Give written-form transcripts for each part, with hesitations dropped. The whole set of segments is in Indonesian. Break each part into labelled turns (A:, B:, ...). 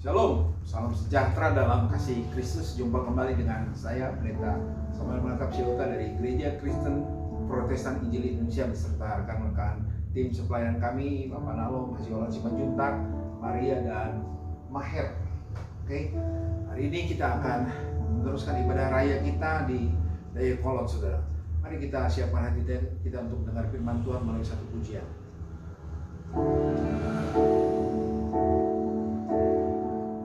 A: Shalom, salam sejahtera dalam kasih Kristus. Jumpa kembali dengan saya, Pendeta Samuel Menatap Syilta dari Gereja Kristen Protestan Injil Indonesia beserta rekan-rekan tim sepelayan kami, Bapak Nalo, Mas Yolan Simanjuntak, Maria dan Maher. Oke, hari ini kita akan meneruskan ibadah raya kita di Dayakolot, saudara. Mari kita siapkan hati kita untuk mendengar firman Tuhan melalui satu pujian.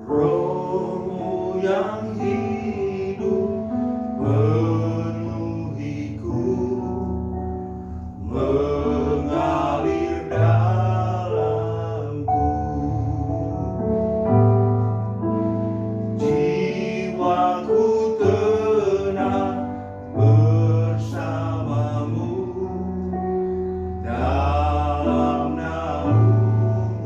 B: Rohmu yang hidup penuhiku, mengalir dalamku. Jiwaku tenang bersamamu dalam naunganmu.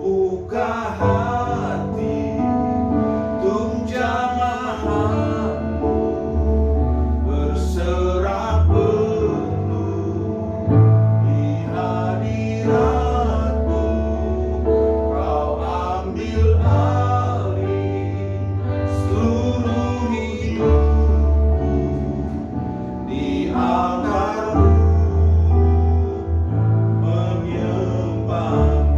B: Buka hati untuk jamahanmu, berserah penuh di hadiratmu. Kau ambil alih seluruh hidupku, di altarmu menyembahmu.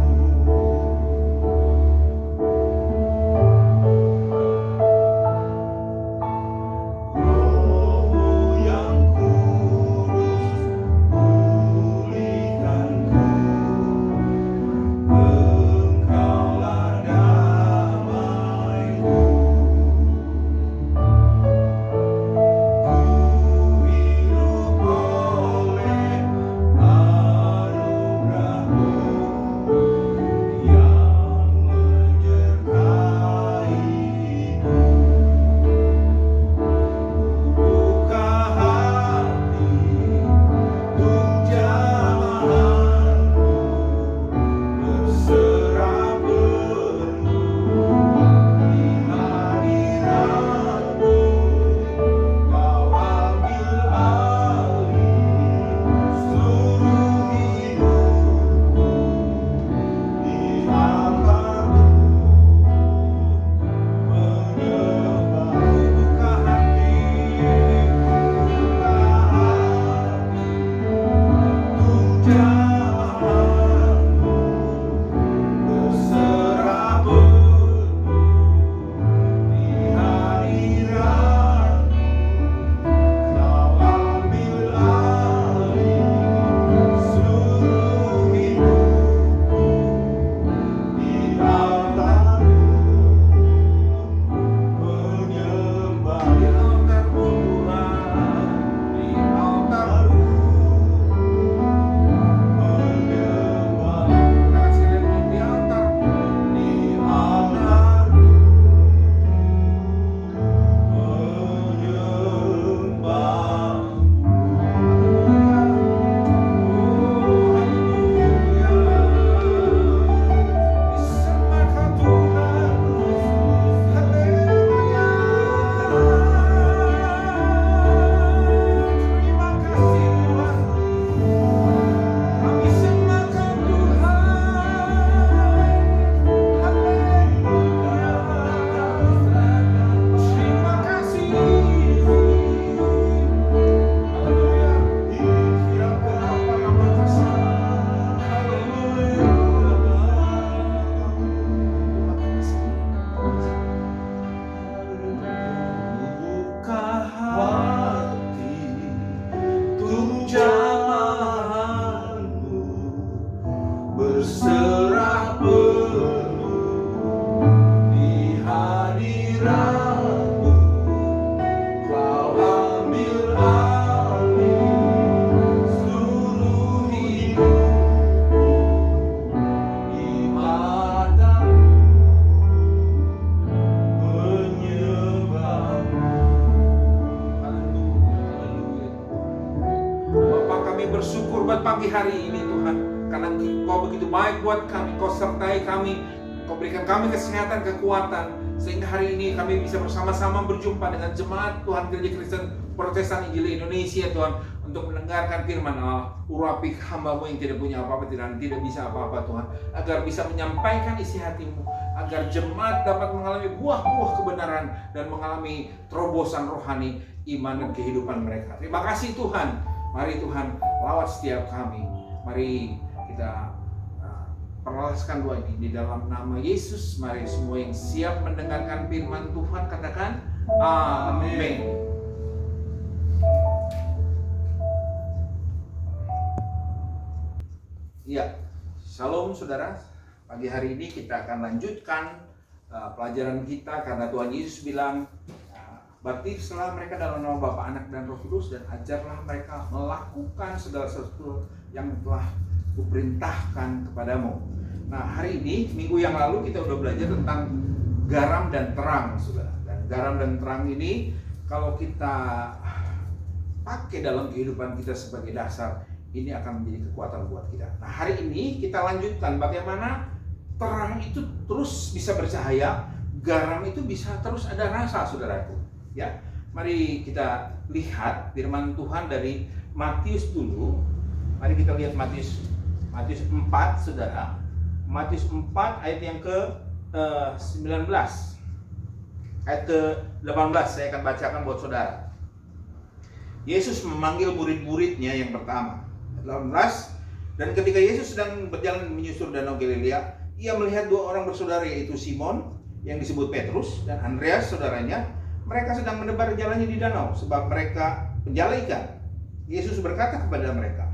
B: Rohmu yang kudus pulihkanku, Engkaulah damaiku. Ku hidup oleh anugerah-Mu yang menyertaiku. Buka hati untuk jamahanmu, berserah penuh di hadiratmu. Kau ambil alih seluruh hidupku, di altarmu menyembahmu. Buka hati untuk jamahanmu, berserah penuh di hadiratmu. Kau ambil alih seluruh hidupku, di altarmu menyembah. Di altarmu Tuhan, di altarmu menyembah. Katakan sekali, di altarmu, di altarmu menyembah. Disembahkan Tuhan, haleluya. Terima kasih Tuhan, kami sembahkan Tuhan, haleluya. Terima kasih, haleluya. Dikirakan apa kasih, haleluya. Buka hati untuk jamahanmu, berserah penuh di hadiratmu. Kau ambil alih seluruh hidupku, di matamu menyembahmu. Haleluya. Bapa, kami bersyukur buat pagi hari ini Tuhan, karena Kau begitu baik buat kami. Kau sertai kami, Kau berikan kami kesehatan, kekuatan, sehingga hari ini kami bisa bersama-sama berjumpa dengan jemaat Tuhan Gereja Kristen Protestan Injil Indonesia Tuhan, untuk mendengarkan firman Allah. Urapi hamba-Mu yang tidak punya apa-apa dan tidak bisa apa-apa Tuhan, agar bisa menyampaikan isi hati-Mu, agar jemaat dapat mengalami buah-buah kebenaran dan mengalami terobosan rohani iman dan kehidupan mereka. Terima kasih Tuhan. Mari Tuhan lawat setiap kami. Mari kita perlaskan doa ini di dalam nama Yesus. Mari semua yang siap mendengarkan firman Tuhan katakan amin. Ya, shalom saudara. Pagi hari ini kita akan lanjutkan pelajaran kita karena Tuhan Yesus bilang, baptislah mereka dalam nama Bapa, Anak dan Roh Kudus, dan ajarlah mereka melakukan segala sesuatu yang telah kuperintahkan kepadamu. Nah, hari ini, minggu yang lalu kita udah belajar tentang garam dan terang, saudara. Dan garam dan terang ini kalau kita pakai dalam kehidupan kita sebagai dasar, ini akan menjadi kekuatan buat kita. Nah, hari ini kita lanjutkan bagaimana terang itu terus bisa bercahaya, garam itu bisa terus ada rasa, saudaraku. Ya, mari kita lihat firman Tuhan dari Matius dulu. Mari kita lihat Matius 4, saudara. Matius 4 ayat yang ke 19. Ayat ke 18 saya akan bacakan buat saudara. Yesus memanggil murid-muridnya yang pertama. 18. Dan ketika Yesus sedang berjalan menyusur danau Galilea, ia melihat dua orang bersaudara, yaitu Simon yang disebut Petrus dan Andreas saudaranya. Mereka sedang menebar jalannya di danau sebab mereka penjala ikan. Yesus berkata kepada mereka,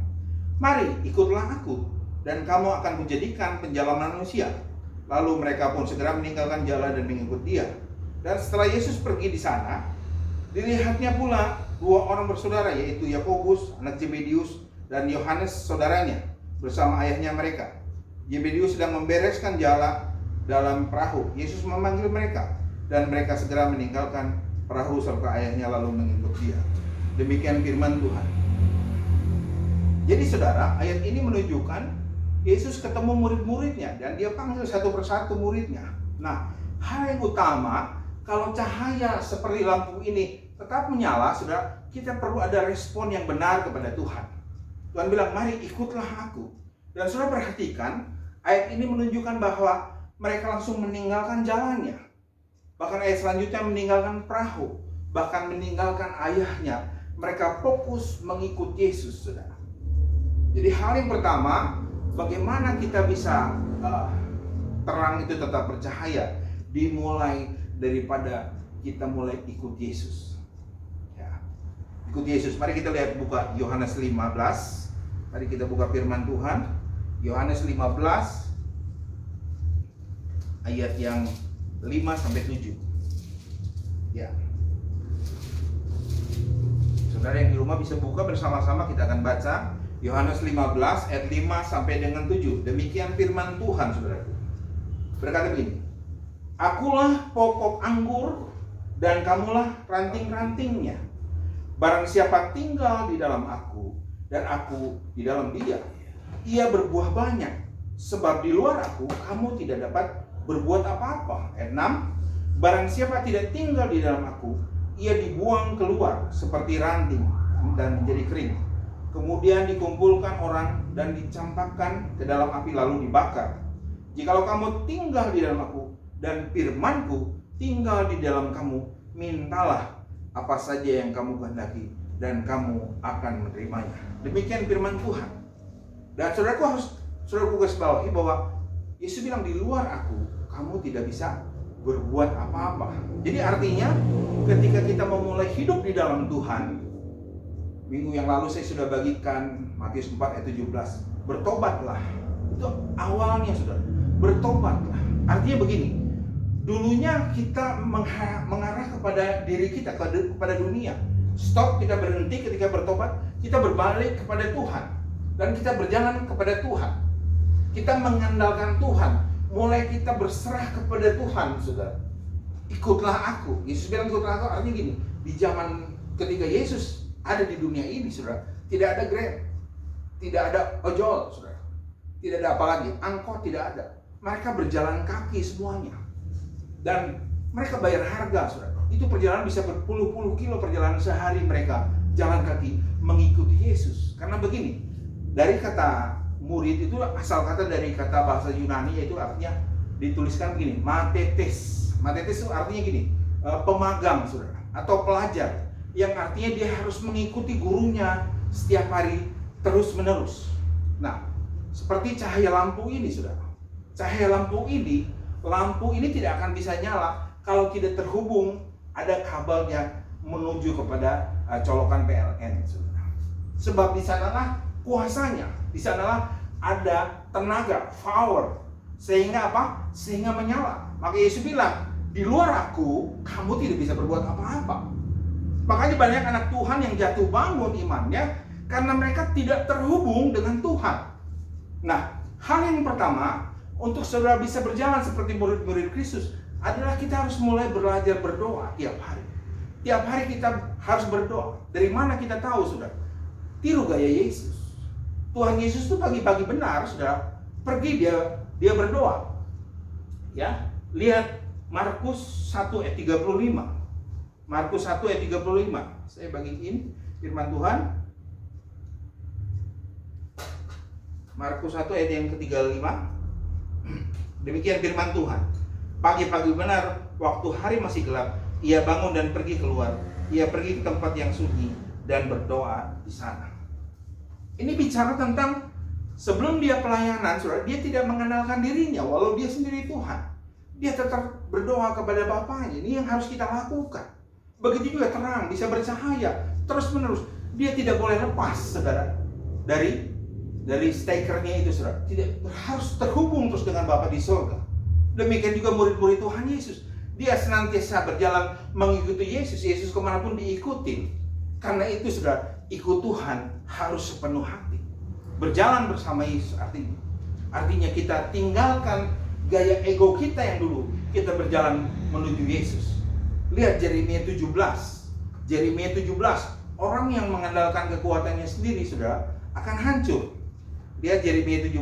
B: "Mari ikutlah aku, dan kamu akan kujadikan penjala manusia." Lalu mereka pun segera meninggalkan jalan dan mengikut dia. Dan setelah Yesus pergi di sana, dilihatnya pula dua orang bersaudara, yaitu Yakobus anak Zebedius dan Yohanes saudaranya bersama ayahnya mereka. Zebedius sedang membereskan jala dalam perahu. Yesus memanggil mereka, dan mereka segera meninggalkan perahu serta ayahnya lalu mengikut dia. Demikian firman Tuhan. Jadi saudara, ayat ini menunjukkan Yesus ketemu murid-muridnya dan dia panggil satu persatu muridnya. Nah, hal yang utama, kalau cahaya seperti lampu ini tetap menyala, saudara, kita perlu ada respon yang benar kepada Tuhan. Tuhan bilang, "Mari ikutlah aku." Dan saudara perhatikan, ayat ini menunjukkan bahwa mereka langsung meninggalkan jalannya. Bahkan ayat selanjutnya meninggalkan perahu, bahkan meninggalkan ayahnya. Mereka fokus mengikut Yesus, saudara. Jadi hal yang pertama, bagaimana kita bisa terang itu tetap bercahaya, dimulai daripada kita mulai ikut Yesus. Ya, ikut Yesus. Mari kita lihat, buka Yohanes 15. Mari kita buka firman Tuhan. Yohanes 15 ayat yang 5-7. Ya. Saudara yang di rumah bisa buka bersama-sama, kita akan baca Yohanes 15 ayat 5 sampai dengan 7. Demikian firman Tuhan, saudaraku. Berkata begini, "Akulah pokok anggur dan kamulah ranting-rantingnya. Barang siapa tinggal di dalam aku dan aku di dalam dia, ia berbuah banyak. Sebab di luar aku kamu tidak dapat berbuat apa-apa." Ayat 6, "Barang siapa tidak tinggal di dalam aku, ia dibuang keluar seperti ranting dan menjadi kering. Kemudian dikumpulkan orang dan dicampakkan ke dalam api lalu dibakar. Jikalau kamu tinggal di dalam aku dan firmanku tinggal di dalam kamu, mintalah apa saja yang kamu kehendaki dan kamu akan menerimanya." Demikian firman Tuhan. Dan saudaraku garis bawahi bahwa Yesus bilang, di luar aku kamu tidak bisa berbuat apa-apa. Jadi artinya ketika kita memulai hidup di dalam Tuhan, minggu yang lalu saya sudah bagikan Matius 4 ayat 17. Bertobatlah. Itu awalnya, saudara. Bertobatlah. Artinya begini. Dulunya kita mengarah kepada diri kita, kepada dunia. Stop, kita berhenti ketika bertobat. Kita berbalik kepada Tuhan. Dan kita berjalan kepada Tuhan. Kita mengandalkan Tuhan. Mulai kita berserah kepada Tuhan, saudara. Ikutlah aku. Yesus bilang ikutlah aku, artinya gini. Di zaman ketika Yesus ada di dunia ini, saudara, tidak ada Grab, tidak ada ojol, saudara, tidak ada apa lagi, angkot tidak ada. Mereka berjalan kaki semuanya, dan mereka bayar harga, saudara. Itu perjalanan bisa berpuluh-puluh kilo perjalanan sehari mereka jalan kaki mengikuti Yesus. Karena begini, dari kata murid itu asal kata dari kata bahasa Yunani, yaitu artinya dituliskan begini, matetes. Matetes itu artinya gini, pemagang, saudara, atau pelajar, yang artinya dia harus mengikuti gurunya setiap hari terus menerus. Nah, seperti cahaya lampu ini, saudara. Cahaya lampu ini tidak akan bisa nyala kalau tidak terhubung ada kabelnya menuju kepada colokan PLN, saudara. Sebab di sanalah kuasanya, di sanalah ada tenaga, power, sehingga apa? Sehingga menyala. Maka Yesus bilang, di luar aku, kamu tidak bisa berbuat apa-apa. Makanya banyak anak Tuhan yang jatuh bangun imannya karena mereka tidak terhubung dengan Tuhan. Nah, hal yang pertama untuk saudara bisa berjalan seperti murid-murid Kristus adalah kita harus mulai belajar berdoa tiap hari. Tiap hari kita harus berdoa. Dari mana kita tahu, saudara? Tiru gaya Yesus. Tuhan Yesus itu pagi-pagi benar, saudara. Pergi dia berdoa. Ya, lihat Markus 1 ayat 35. Markus 1 ayat 35. Saya bagiin firman Tuhan. Markus 1 ayat yang ke-35. Demikian firman Tuhan. Pagi-pagi benar, waktu hari masih gelap, ia bangun dan pergi keluar. Ia pergi ke tempat yang sunyi dan berdoa di sana. Ini bicara tentang sebelum dia pelayanan, saudara, dia tidak mengenalkan dirinya walau dia sendiri Tuhan. Dia tetap berdoa kepada Bapaknya. Ini yang harus kita lakukan. Begitu juga terang, bisa bercahaya terus menerus. Dia tidak boleh lepas, saudara, dari stekernya itu, saudara. Tidak harus terhubung terus dengan Bapa di surga. Demikian juga murid-murid Tuhan Yesus. Dia senantiasa berjalan mengikuti Yesus. Yesus kemanapun diikuti. Karena itu, saudara, ikut Tuhan harus sepenuh hati. Berjalan bersama Yesus artinya kita tinggalkan gaya ego kita yang dulu. Kita berjalan menuju Yesus. Lihat Yeremia 17. Yeremia 17. Orang yang mengandalkan kekuatannya sendiri, saudara, akan hancur. Lihat Yeremia 17.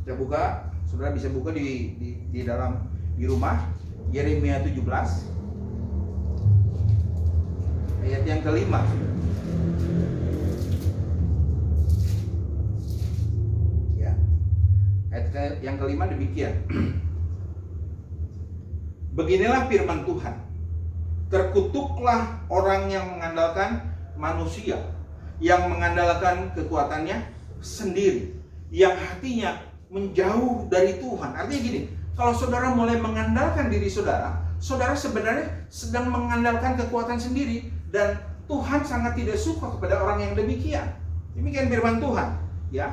B: Kita buka. Saudara bisa buka di dalam di rumah. Yeremia 17 ayat yang ke-5. Ya. Ayat yang ke-5 demikian. Beginilah firman Tuhan. Terkutuklah orang yang mengandalkan manusia, yang mengandalkan kekuatannya sendiri, yang hatinya menjauh dari Tuhan. Artinya gini, kalau saudara mulai mengandalkan diri saudara, saudara sebenarnya sedang mengandalkan kekuatan sendiri, dan Tuhan sangat tidak suka kepada orang yang demikian. Demikian firman Tuhan, ya.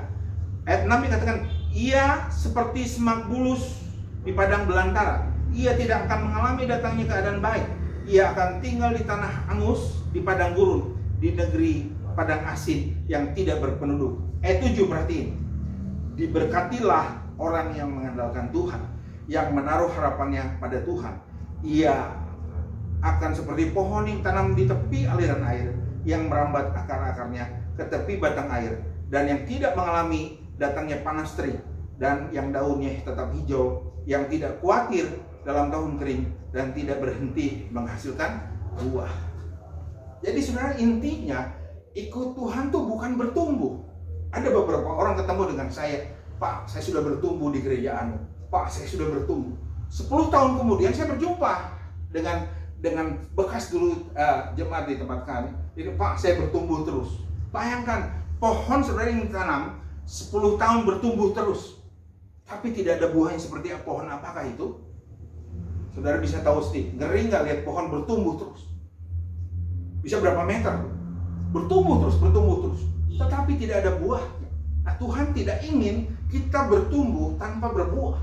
B: Ayat 6 dikatakan, ia seperti semak bulus di padang belantara. Ia tidak akan mengalami datangnya keadaan baik. Ia akan tinggal di tanah angus, di padang gurun, di negeri padang asin yang tidak berpenduduk. Ayat 7 perhatiin. Diberkatilah orang yang mengandalkan Tuhan, yang menaruh harapannya pada Tuhan. Ia akan seperti pohon yang tanam di tepi aliran air, yang merambat akar-akarnya ke tepi batang air, dan yang tidak mengalami datangnya panas terik, dan yang daunnya tetap hijau, yang tidak khawatir dalam tahun kering, dan tidak berhenti menghasilkan buah. Jadi saudara, intinya ikut Tuhan tuh bukan bertumbuh. Ada beberapa orang ketemu dengan saya, Pak, saya sudah bertumbuh di gereja anu. Pak, saya sudah bertumbuh. 10 tahun kemudian saya berjumpa dengan bekas dulu jemaat di tempat kami. Jadi, Pak, saya bertumbuh terus. Bayangkan, pohon saudara yang ditanam 10 tahun bertumbuh terus, tapi tidak ada buahnya. Seperti pohon apakah itu? Saudara bisa tahu sendiri. Ngeri nggak lihat pohon bertumbuh terus? Bisa berapa meter? Bertumbuh terus. Tetapi tidak ada buahnya. Nah, Tuhan tidak ingin kita bertumbuh tanpa berbuah.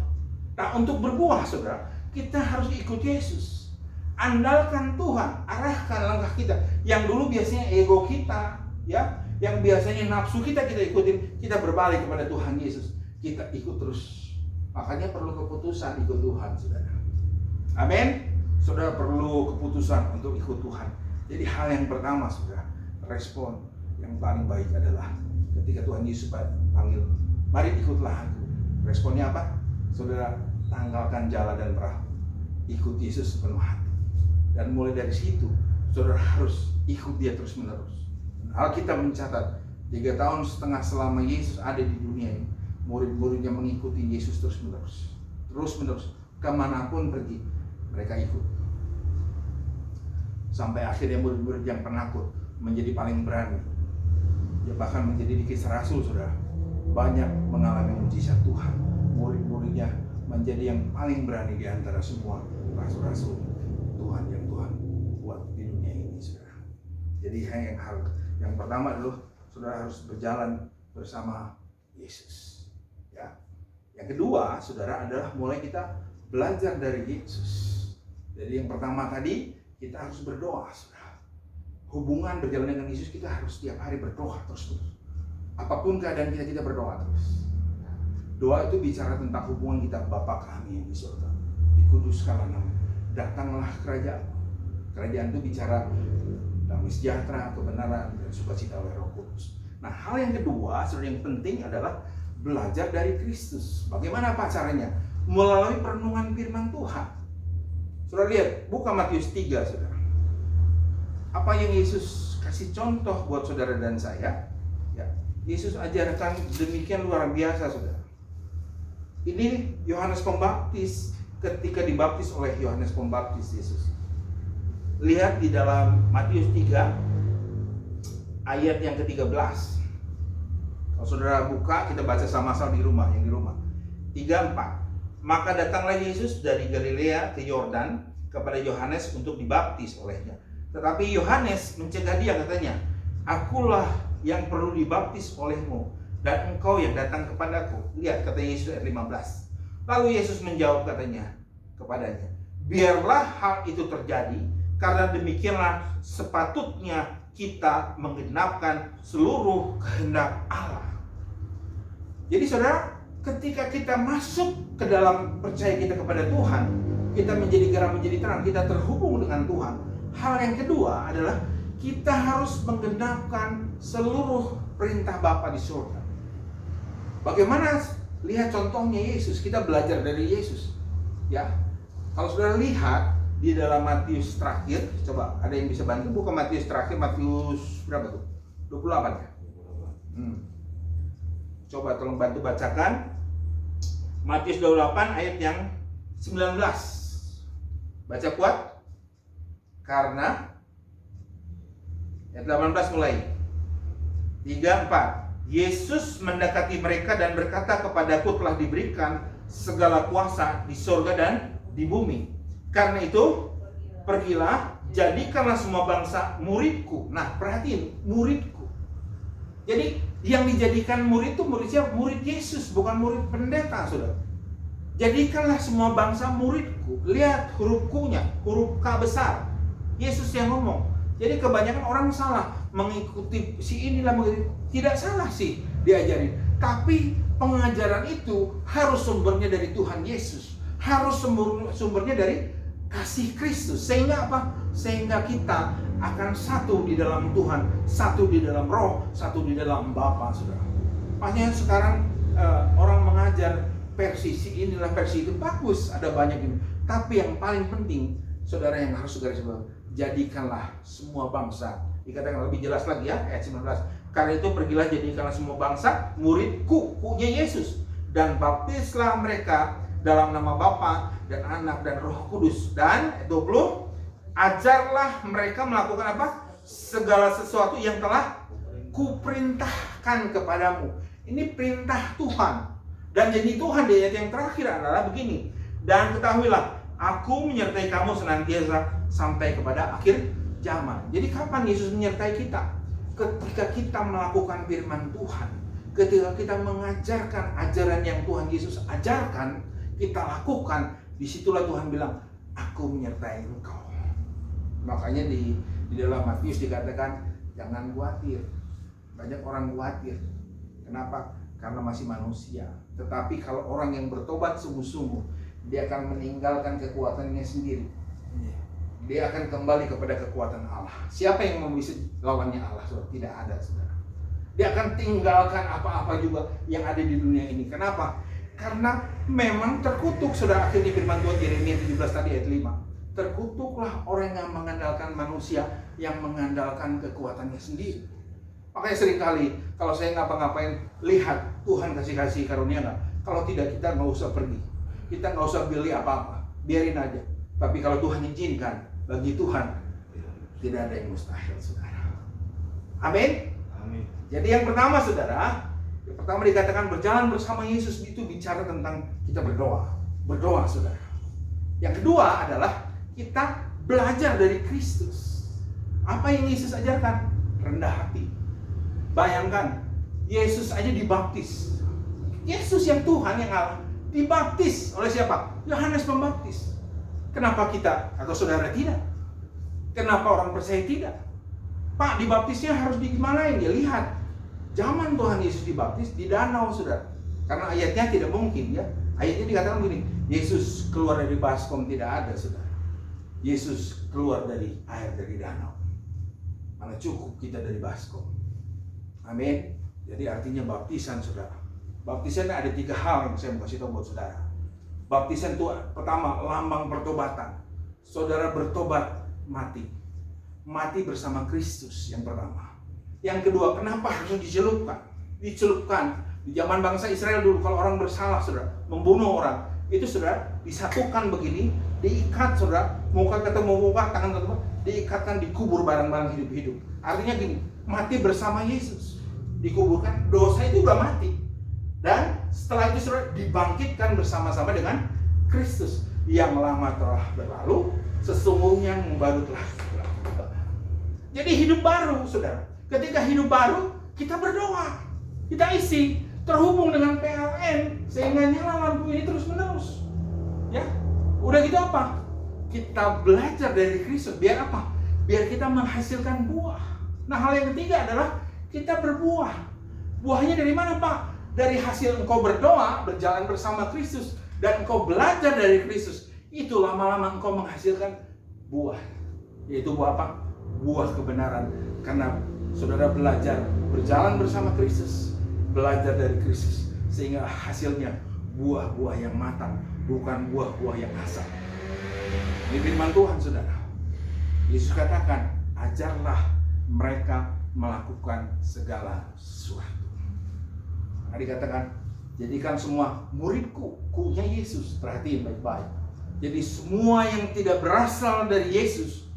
B: Nah, untuk berbuah, saudara, kita harus ikut Yesus. Andalkan Tuhan, arahkan langkah kita. Yang dulu biasanya ego kita, ya, yang biasanya nafsu kita ikutin, kita berbalik kepada Tuhan Yesus. Kita ikut terus. Makanya perlu keputusan ikut Tuhan, saudara. Amin. Saudara perlu keputusan untuk ikut Tuhan. Jadi hal yang pertama, saudara, respon yang paling baik adalah ketika Tuhan Yesus panggil, mari ikutlah aku. Responnya apa? Saudara, tanggalkan jala dan perahu. Ikut Yesus sepenuh hati. Dan mulai dari situ,
A: saudara harus ikut dia terus menerus. Alkitab mencatat 3,5 tahun selama Yesus ada di dunia ini, murid-muridnya mengikuti Yesus terus menerus. Kemanapun pergi mereka ikut. Sampai akhirnya murid-murid yang penakut menjadi paling berani. Ya bahkan menjadi di Kisah Rasul, saudara, banyak mengalami mujizat Tuhan. Murid-muridnya menjadi yang paling berani di antara semua rasul-rasul Tuhan yang Tuhan buat di dunia ini, saudara. Jadi yang pertama adalah saudara harus berjalan bersama Yesus. Ya. Yang kedua, saudara, adalah mulai kita belajar dari Yesus. Jadi yang pertama tadi, kita harus berdoa, saudara. Hubungan berjalan dengan Yesus, kita harus tiap hari berdoa terus. Apapun keadaan kita berdoa terus. Doa itu bicara tentang hubungan kita. Bapa kami yang di surga, dikuduskanlah namamu, datanglah kerajaan. Kerajaan itu bicara damai sejahtera, kebenaran, dan sukacita oleh Roh Kudus. Nah, hal yang kedua, saudara, yang penting adalah belajar dari Kristus. Bagaimana caranya? Melalui perenungan firman Tuhan. Saudara lihat, buka Matius 3, saudara. Apa yang Yesus kasih contoh buat saudara dan saya? Ya, Yesus ajarkan demikian luar biasa, saudara. Ini Yohanes Pembaptis ketika dibaptis oleh Yohanes Pembaptis Yesus. Lihat di dalam Matius 3 ayat yang ke-13. Kalau saudara buka, kita baca sama-sama di rumah, 3-4. Maka datanglah Yesus dari Galilea ke Yordan kepada Yohanes untuk dibaptis olehnya. Tetapi Yohanes mencegah dia, katanya, "Akulah yang perlu dibaptis olehmu, dan engkau yang datang kepadaku." Lihat, kata Yesus ayat 15. Lalu Yesus menjawab, katanya kepadanya, "Biarlah hal itu terjadi, karena demikianlah sepatutnya kita menggenapkan seluruh kehendak Allah." Jadi saudara, ketika kita masuk ke dalam percaya kita kepada Tuhan, kita menjadi garam, menjadi terang, kita terhubung dengan Tuhan. Hal yang kedua adalah kita harus menggenapkan seluruh perintah Bapa di surga. Bagaimana? Lihat contohnya Yesus, kita belajar dari Yesus. Ya, kalau saudara lihat di dalam Matius terakhir, coba ada yang bisa bantu buka Matius terakhir, Matius berapa tuh? 28 ya? Coba tolong bantu bacakan Matius 28 ayat yang 19. Baca kuat. Karena ayat 18 mulai. 3-4. Yesus mendekati mereka dan berkata, "Kepadaku telah diberikan segala kuasa di surga dan di bumi. Karena itu, pergilah, jadikanlah semua bangsa muridku." Nah, perhatiin, muridku. Jadi, yang dijadikan murid itu murid siapa? Murid Yesus, bukan murid pendeta, saudara. Jadikanlah semua bangsa muridku. Lihat huruf Q-nya, huruf K besar. Yesus yang ngomong. Jadi kebanyakan orang salah mengikuti si inilah, tidak salah sih diajarin. Tapi pengajaran itu harus sumbernya dari Tuhan Yesus. Harus sumbernya dari kasih Kristus. Sehingga apa? Sehingga kita akan satu di dalam Tuhan, satu di dalam Roh, satu di dalam Bapa, saudara. Makanya sekarang orang mengajar versi inilah, versi itu bagus, ada banyak ini. Tapi yang paling penting, saudara, yang harus garis bawah, jadikanlah semua bangsa. Dikatakan lebih jelas lagi ya, ayat 19. Karena itu pergilah, jadikanlah semua bangsa muridku, ku-nya Yesus, dan baptislah mereka dalam nama Bapa dan Anak dan Roh Kudus. Dan 20, ajarlah mereka melakukan apa? Segala sesuatu yang telah kuperintahkan kepadamu. Ini perintah Tuhan. Dan janji Tuhan di ayat yang terakhir adalah begini. Dan ketahuilah, aku menyertai kamu senantiasa sampai kepada akhir zaman. Jadi kapan Yesus menyertai kita? Ketika kita melakukan firman Tuhan. Ketika kita mengajarkan ajaran yang Tuhan Yesus ajarkan, kita lakukan. Disitulah Tuhan bilang, aku menyertai engkau. Makanya di dalam Matius dikatakan, jangan khawatir. Banyak orang khawatir. Kenapa? Karena masih manusia. Tetapi kalau orang yang bertobat sungguh-sungguh, dia akan meninggalkan kekuatannya sendiri. Dia akan kembali kepada kekuatan Allah. Siapa yang mau bisa lawannya Allah? Tidak ada, saudara. Dia akan tinggalkan apa-apa juga yang ada di dunia ini. Kenapa? Karena memang terkutuk, saudara. Akhirnya firman Tuhan Yeremia 17 tadi ayat 5. Terkutuklah orang yang mengandalkan manusia, yang mengandalkan kekuatannya sendiri. Makanya seringkali kalau saya ngapa-ngapain, lihat Tuhan kasih karunia nggak? Kalau tidak, kita nggak usah pergi, kita nggak usah beli apa-apa, biarin aja. Tapi kalau Tuhan izinkan, bagi Tuhan tidak ada yang mustahil, saudara. Amin.
C: Amin.
A: Jadi yang pertama, saudara, yang pertama dikatakan berjalan bersama Yesus itu bicara tentang kita berdoa, saudara. Yang kedua adalah kita belajar dari Kristus. Apa yang Yesus ajarkan? Rendah hati. Bayangkan, Yesus aja dibaptis. Yesus yang Tuhan, yang Allah, dibaptis oleh siapa? Yohanes Pembaptis. Kenapa kita atau saudara tidak? Kenapa orang percaya tidak? Pak, dibaptisnya harus digimanain? Ya lihat, zaman Tuhan Yesus dibaptis di danau, saudara. Karena ayatnya tidak mungkin, ya. Ayatnya dikatakan begini, Yesus keluar dari baskom, tidak ada, saudara. Yesus keluar dari air dari danau. Mana cukup kita dari baskom. Amin. Jadi artinya baptisan, saudara. Baptisan ada 3 hal yang saya mau kasih tahu buat saudara. Baptisan itu pertama, lambang pertobatan. Saudara bertobat, mati bersama Kristus yang pertama. Yang kedua, kenapa harus dicelupkan? Dicelupkan di zaman bangsa Israel dulu, kalau orang bersalah, saudara, membunuh orang, itu saudara disatukan begini, diikat, saudara, muka ketemu muka, tangan ketemu, diikatkan, dikubur bareng-bareng hidup-hidup. Artinya gini, mati bersama Yesus, dikuburkan, dosa itu udah mati, dan setelah itu saudara dibangkitkan bersama-sama dengan Kristus. Yang lama telah berlalu, sesungguhnya yang baru telah berlaku. Jadi hidup baru, saudara. Ketika hidup baru, kita berdoa, kita isi, terhubung dengan PLN, sehingga nyala lampu ini terus menerus. Ya, udah gitu apa? Kita belajar dari Kristus. Biar apa? Biar kita menghasilkan buah. Nah, hal yang ketiga adalah kita berbuah. Buahnya dari mana, Pak? Dari hasil engkau berdoa, berjalan bersama Kristus, dan engkau belajar dari Kristus. Itu lama-lama engkau menghasilkan buah. Yaitu buah apa? Buah kebenaran. Karena saudara belajar berjalan bersama Kristus, belajar dari Kristus, sehingga hasilnya buah-buah yang matang, bukan buah-buah yang asam. Ini firman Tuhan, saudara. Yesus katakan, ajarlah mereka melakukan segala sesuatu. Nah, dikatakan, jadikan semua muridku, kunya Yesus. Perhatiin baik-baik. Jadi semua yang tidak berasal dari Yesus,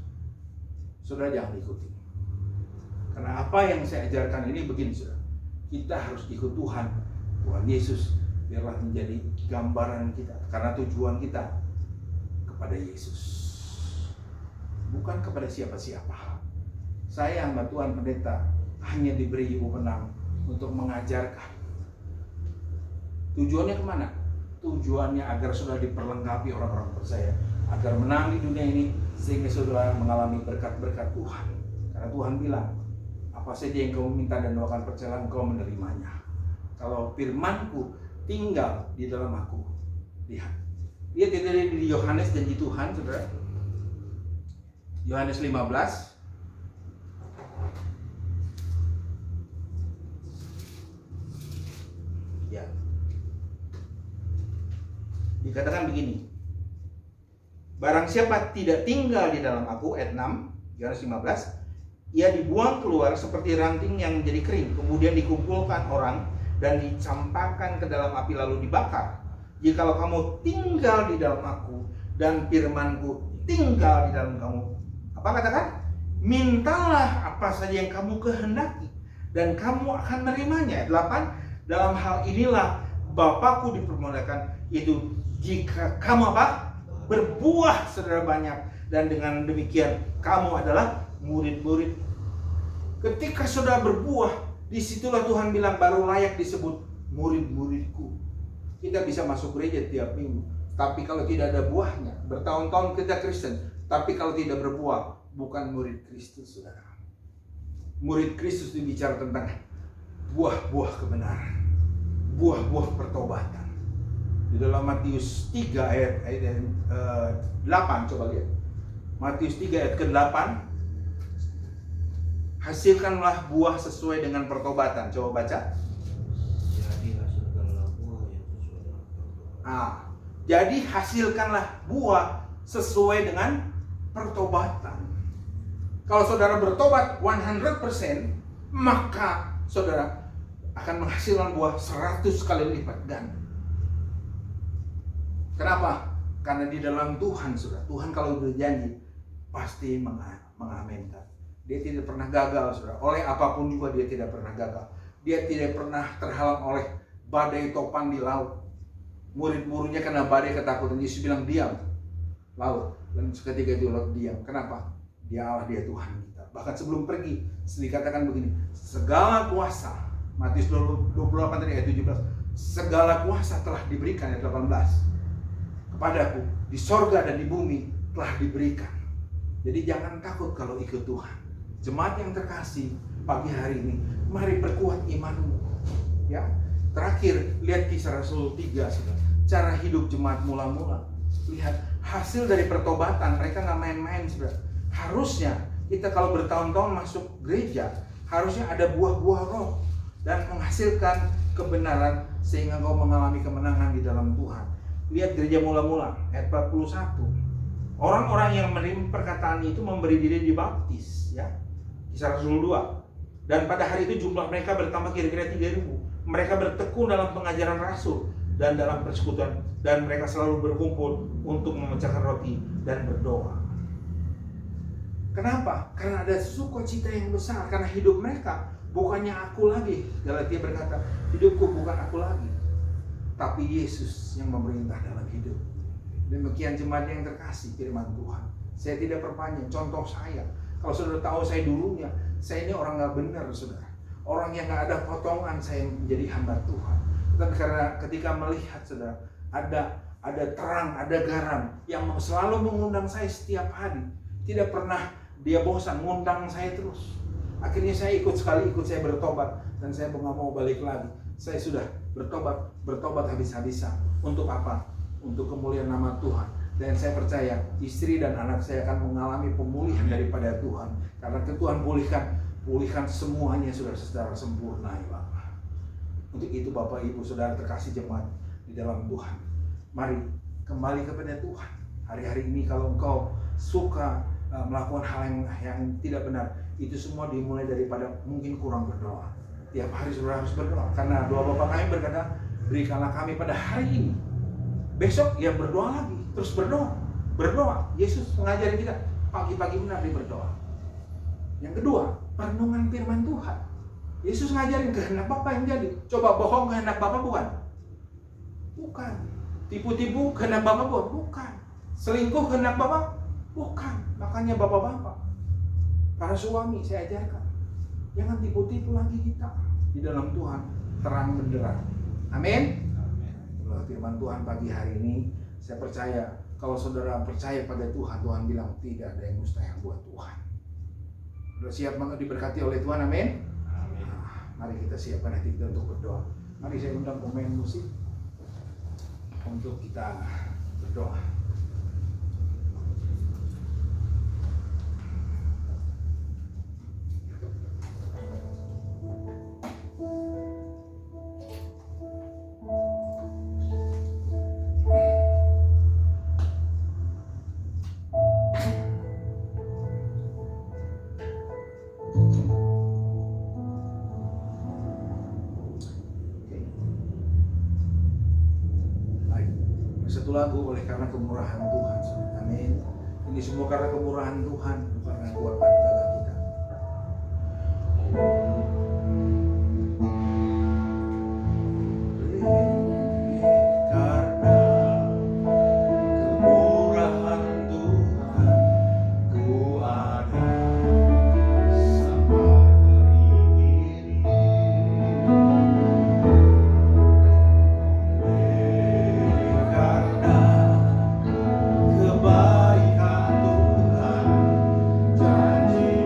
A: saudara jangan ikuti. Karena apa yang saya ajarkan ini begini, saudara. Kita harus ikut Tuhan Yesus, biarlah menjadi gambaran kita. Karena tujuan kita kepada Yesus, bukan kepada siapa-siapa. Saya hamba Tuhan pendeta hanya diberi wewenang untuk mengajarkan. Tujuannya kemana? Tujuannya agar saudara diperlengkapi orang-orang percaya, agar menang di dunia ini, sehingga saudara mengalami berkat-berkat Tuhan. Karena Tuhan bilang, apa saja yang kau minta dan doakan, percayalah engkau menerimanya. Kalau firmanku tinggal di dalam aku. Lihat tidak di Yohanes janji Tuhan, saudara. Yohanes 15. Ya. Dikatakan begini. Barang siapa tidak tinggal di dalam aku, ayat 6, Yohanes 15, ia dibuang keluar seperti ranting yang menjadi kering, kemudian dikumpulkan orang dan dicampakkan ke dalam api lalu dibakar. Jikalau kamu tinggal di dalam aku dan firmanku tinggal di dalam kamu, apa katakan? Mintalah apa saja yang kamu kehendaki dan kamu akan menerimanya. 8, dalam hal inilah Bapakku dipermuliakan, itu jika kamu apa? Berbuah saudara banyak, dan dengan demikian kamu adalah murid-murid. Ketika saudara berbuah, disitulah Tuhan bilang baru layak disebut murid-muridku. Kita bisa masuk gereja tiap minggu, tapi kalau tidak ada buahnya, bertahun-tahun kita Kristen, tapi kalau tidak berbuah, bukan murid Kristus, saudara. Murid Kristus itu bicara tentang buah-buah kebenaran, buah-buah pertobatan. Di dalam Matius 3 ayat 8, coba lihat. Matius 3 ayat ke-8. Hasilkanlah buah sesuai dengan pertobatan. Coba baca.
C: Jadi hasilkanlah buah yang sesuai dengan pertobatan.
A: Jadi hasilkanlah buah sesuai dengan pertobatan. Kalau saudara bertobat 100%, maka saudara akan menghasilkan buah 100 kali lipat ganda. Kenapa? Karena di dalam Tuhan, saudara, Tuhan kalau berjanji pasti mengamenkan. Dia tidak pernah gagal, saudara. Oleh apapun juga dia tidak pernah gagal. Dia tidak pernah terhalang oleh badai topan di laut. Murid-muridnya kena badai ketakutan, Yesus bilang diam laut, dan seketika itu laut diam. Kenapa? Dia Allah, dia Tuhan kita. Bahkan sebelum pergi dikatakan begini, segala kuasa, Matius 28 tadi ayat 17, segala kuasa telah diberikan, ayat 18, kepadaku di sorga dan di bumi telah diberikan. Jadi jangan takut kalau ikut Tuhan. Jemaat yang terkasih, pagi hari ini mari perkuat imanmu, ya. Terakhir, lihat Kisah Rasul 3, saudara. Cara hidup jemaat mula-mula. Lihat hasil dari pertobatan, mereka nggak main-main, saudara. Harusnya kita kalau bertahun-tahun masuk gereja, harusnya ada buah-buah roh dan menghasilkan kebenaran sehingga kau mengalami kemenangan di dalam Tuhan. Lihat gereja mula-mula, ayat 41. Orang-orang yang menerima perkataan itu memberi diri dibaptis, ya. Kisah Rasul 2. Dan pada hari itu jumlah mereka bertambah kira-kira 3.000. Mereka bertekun dalam pengajaran Rasul dan dalam persekutuan, dan mereka selalu berkumpul untuk memecahkan roti dan berdoa. Kenapa? Karena ada sukacita yang besar, karena hidup mereka bukannya aku lagi. Galatia berkata, hidupku bukan aku lagi, tapi Yesus yang memerintah dalam hidup. Demikian jemaat yang terkasih firman Tuhan. Saya tidak perpanjang, contoh saya. Kalau saudara tahu saya dulunya, saya ini orang gak benar, saudara. Orang yang gak ada potongan, saya menjadi hamba Tuhan. Tapi karena ketika melihat, saudara, ada terang, ada garam yang selalu mengundang saya setiap hari. Tidak pernah dia bosan, ngundang saya terus. Akhirnya saya ikut saya bertobat, dan saya nggak mau balik lagi. Saya sudah bertobat habis-habisan. Untuk apa? Untuk kemuliaan nama Tuhan. Dan saya percaya istri dan anak saya akan mengalami pemulihan daripada Tuhan. Karena Tuhan pulihkan semuanya sudah secara sempurna, ya Bapak. Untuk itu Bapak Ibu Saudara terkasih jemaat di dalam Tuhan, mari kembali kepada Tuhan. Hari-hari ini kalau engkau suka melakukan hal yang tidak benar, itu semua dimulai daripada mungkin kurang berdoa. Tiap hari saudara harus berdoa, karena doa Bapa kami berkata, berikanlah kami pada hari ini. Besok ya berdoa lagi, terus berdoa. Yesus mengajari kita pagi-pagi benar dia berdoa. Yang kedua, perenungan firman Tuhan. Yesus ngajarin kehendak Bapa yang jadi. Coba bohong kehendak Bapa bukan? Bukan. Tipu-tipu kehendak Bapa bukan. Selingkuh kehendak Bapa bukan. Makanya Bapak-bapak, para suami saya ajarkan, jangan tipu-tipu lagi kita di dalam Tuhan, terang benderang. Amin. Firman Tuhan pagi hari ini, saya percaya kalau saudara percaya pada Tuhan, Tuhan bilang tidak ada yang mustahil buat Tuhan. Sudah siap diberkati oleh Tuhan, amin? Amin. Mari kita siapkan hati kita untuk berdoa. Mari saya undang pemain musik untuk kita berdoa. Satu lagu oleh karena kemurahan Tuhan. Amin. Ini semua karena kemurahan Tuhan, bukan karena kekuatan gagah kita.
D: Kebaikan Tuhan, janji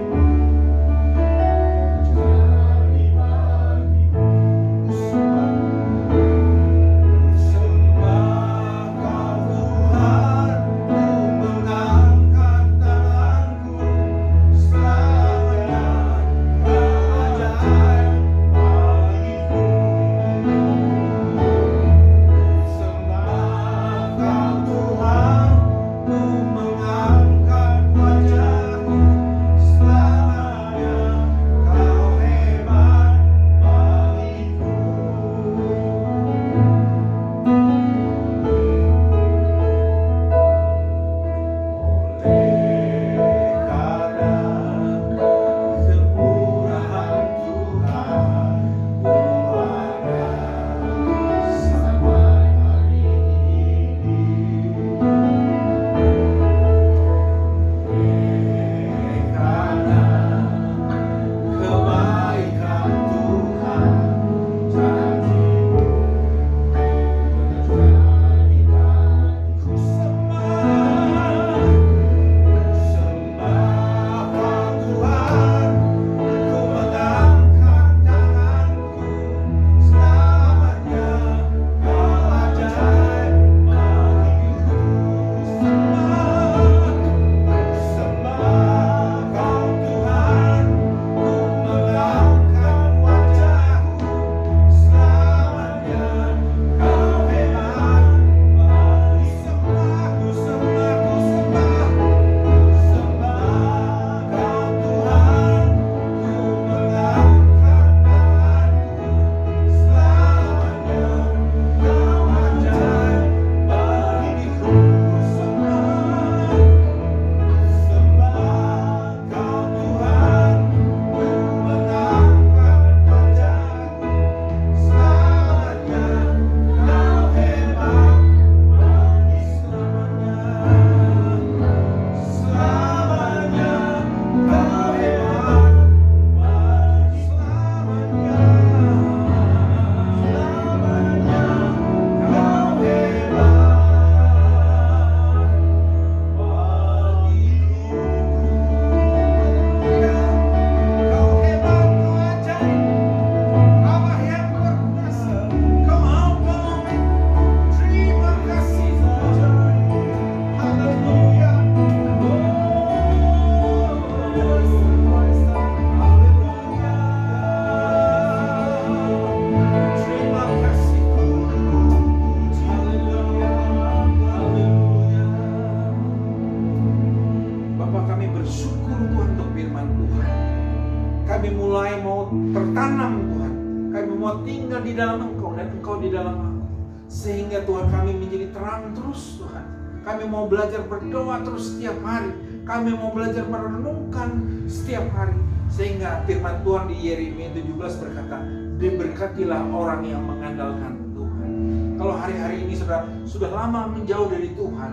B: Sehingga Tuhan kami menjadi terang terus Tuhan. Kami mau belajar berdoa terus setiap hari. Kami mau belajar merenungkan setiap hari. Sehingga firman Tuhan di Yeremia 17 berkata, diberkatilah orang yang mengandalkan Tuhan. Kalau hari-hari ini saudara sudah lama menjauh dari Tuhan,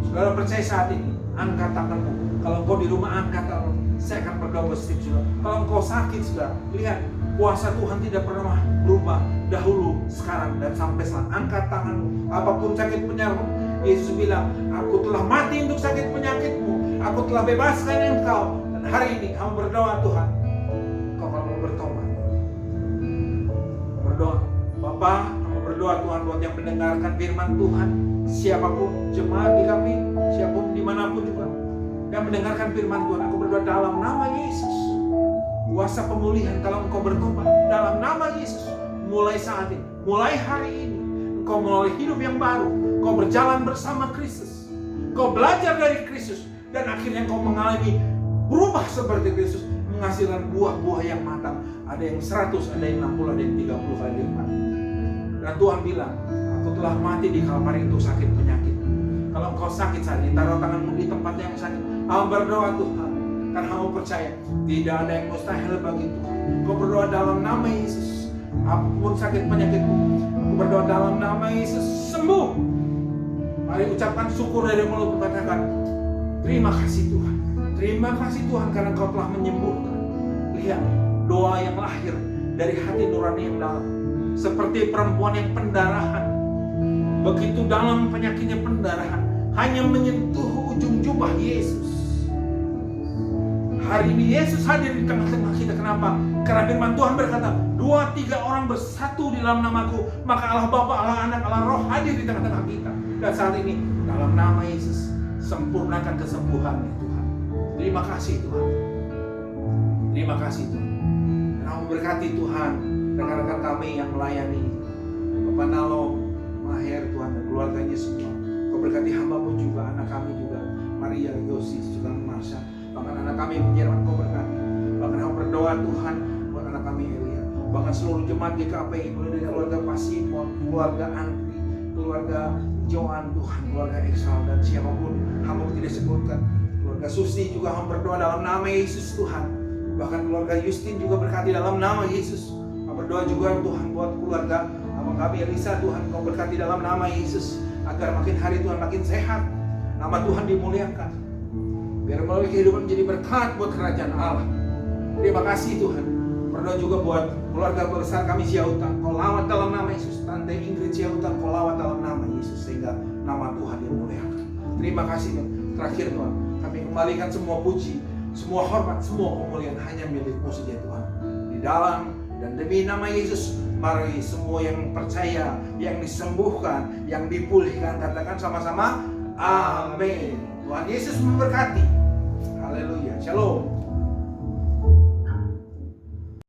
B: saudara percaya saat ini, angkat tanganmu. Kalau engkau di rumah, angkat tanganmu. Saya akan berdoa positif saudara. Kalau engkau sakit saudara, lihat kuasa Tuhan tidak pernah berubah dahulu, sekarang, dan sampai sekarang. Angkat tanganmu. Apapun sakit penyakitmu, Yesus bilang, aku telah mati untuk sakit penyakitmu. Aku telah bebaskan engkau. Dan hari ini kamu berdoa, Tuhan, kau mau bertobat. Berdoa, Bapa, kamu berdoa Tuhan buat yang mendengarkan firman Tuhan. Siapapun jemaat di kami, siapapun dimanapun juga yang mendengarkan firman Tuhan, aku berdoa dalam nama Yesus. Kuasa pemulihan kalau engkau bertobat dalam nama Yesus. Mulai saat ini, mulai hari ini, engkau mulai hidup yang baru. Engkau berjalan bersama Kristus. Engkau belajar dari Kristus. Dan akhirnya engkau mengalami berubah seperti Kristus. Menghasilkan buah-buah yang matang. Ada yang 100, ada yang 60, ada yang 30 kali lipat. Dan Tuhan bilang, aku telah mati di Kalvari untuk sakit penyakit. Kalau engkau sakit saat ini, taruh tanganmu di tempat yang sakit. Kamu berdoa Tuhan. Karena kamu percaya, tidak ada yang mustahil bagi Tuhan. Kau berdoa dalam nama Yesus. Apapun sakit penyakitmu, aku berdoa dalam nama Yesus, sembuh. Mari ucapkan syukur dari mulut, katakan, terima kasih Tuhan. Terima kasih Tuhan karena Kau telah menyembuhkan. Lihat, doa yang lahir dari hati nurani yang dalam. Seperti perempuan yang pendarahan. Begitu dalam penyakitnya pendarahan, hanya menyentuh ujung jubah Yesus. Hari ini Yesus hadir di tengah-tengah kita. Kenapa? Karena firman Tuhan berkata, 2-3 orang bersatu di dalam namaku, maka Allah Bapa, Allah Anak, Allah Roh hadir di tengah-tengah kita. Dan saat ini, dalam nama Yesus, sempurnakan kesembuhan ya Tuhan. Terima kasih Tuhan. Terima kasih Tuhan. Dan kamu berkati Tuhan rekan-rekan kami yang melayani, Bapak Nalo, Maher Tuhan, dan keluarganya semua. Kau berkati hamba-Mu juga, anak kami juga, Maria, Yosi, juga Marsha. Bahkan anak kami Jerman Kau berkati. Bahkan kau berdoa Tuhan buat anak kami Elia. Bahkan seluruh jemaat GKPI, mulai dari keluarga Pasimon, keluarga Andri, keluarga Johan Tuhan, keluarga Eksal, dan siapapun hamba tidak sebutkan. Keluarga Susi juga hamba berdoa dalam nama Yesus Tuhan. Bahkan keluarga Justin juga berkati dalam nama Yesus. Hamba berdoa juga Tuhan buat keluarga hamba kami Elisa Tuhan, Kau berkati dalam nama Yesus. Agar makin hari Tuhan makin sehat. Nama Tuhan dimuliakan. Biar melalui kehidupan menjadi berkat buat kerajaan Allah. Terima kasih Tuhan. Berdoa juga buat keluarga besar kami Siauta. Kau lawat dalam nama Yesus. Tante Ingrid Siauta, Kau lawat dalam nama Yesus. Sehingga nama Tuhan dimuliakan. Terima kasih Tuhan. Terakhir Tuhan, kami kembalikan semua puji, semua hormat, semua kemuliaan hanya milik-Mu saja Tuhan. Di dalam dan demi nama Yesus, mari semua yang percaya, yang disembuhkan, yang dipulihkan, katakan sama-sama, amin. Tuhan Yesus memberkati. Haleluya. Shalom.